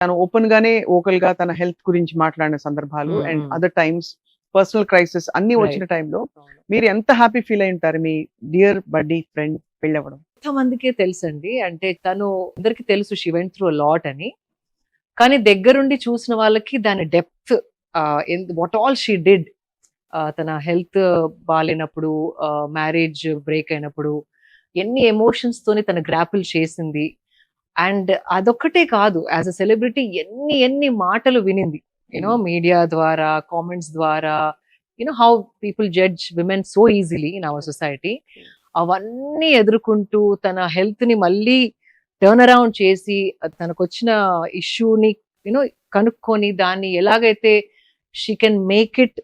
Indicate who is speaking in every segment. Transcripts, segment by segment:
Speaker 1: తను ఓపెన్ గానే ఓకల్ గా తన హెల్త్ గురించి మాట్లాడిన సందర్భాలు and other times personal crisis అన్ని వచ్చిన టైంలో మీరు ఎంత హ్యాపీ ఫీల్ అయి ఉంటారు మీ డియర్ బడ్డీ ఫ్రెండ్ పెళ్ళవడం?
Speaker 2: మందికే తెలుసండి. అంటే తను అందరికి తెలుసు she went through a lot అని. కానీ దగ్గరుండి చూసిన వాళ్ళకి దాని depth what all she did, తన హెల్త్ బాలేనప్పుడు, మ్యారేజ్ బ్రేక్ అయినప్పుడు ఎన్ని ఎమోషన్స్ తోని తన గ్రాపుల్ చేసింది. అండ్ అదొక్కటే కాదు, యాజ్ అ సెలబ్రిటీ ఎన్ని ఎన్ని మాటలు వినింది, యూనో మీడియా ద్వారా, కామెంట్స్ ద్వారా, you know how people judge women so easily in our society. అవన్నీ ఎదుర్కొంటూ తన హెల్త్ ని మళ్ళీ టర్న్ అరౌండ్ చేసి తనకు వచ్చిన ఇష్యూని యూనో కనుక్కొని దాన్ని ఎలాగైతే she can make it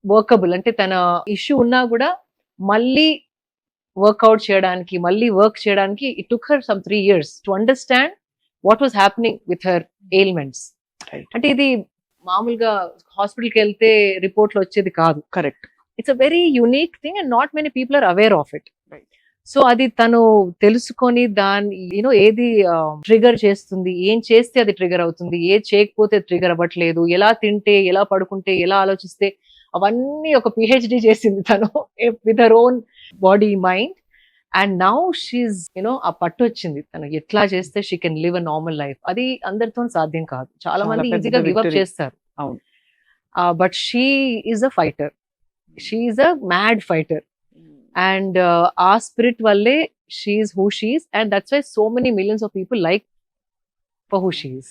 Speaker 2: workable, అంటే తన ఇష్యూ ఉన్నా కూడా మళ్ళీ వర్క్అవుట్ చేయడానికి, మళ్ళీ వర్క్ చేయడానికి it took her some 3 years to understand what was happening with her ailments. అంటే ఇది మామూలుగా హాస్పిటల్కి వెళ్తే రిపోర్ట్లు వచ్చేది కాదు.
Speaker 1: Correct.
Speaker 2: It's a very unique thing and not many people are aware of it. So అది తను తెలుసుకొని దాన్ని యూనో ఏది ట్రిగర్ చేస్తుంది, ఏం చేస్తే అది ట్రిగర్ అవుతుంది, ఏది చేయకపోతే ట్రిగర్ అవ్వట్లేదు, ఎలా తింటే, ఎలా పడుకుంటే, ఎలా ఆలోచిస్తే, అవన్నీ ఒక పిహెచ్డి చేసింది తను with her own body mind. And now she you know ఆ పట్టు వచ్చింది తను ఎట్లా చేస్తే she can live a normal life. అది అందరితో సాధ్యం కాదు, చాలా మంది ఈజీగా గివ్ అప్ చేస్తారు. But she is a fighter, she is a mad fighter. And our spirit valle she is who she is, and that's why so many millions of people like for who she is.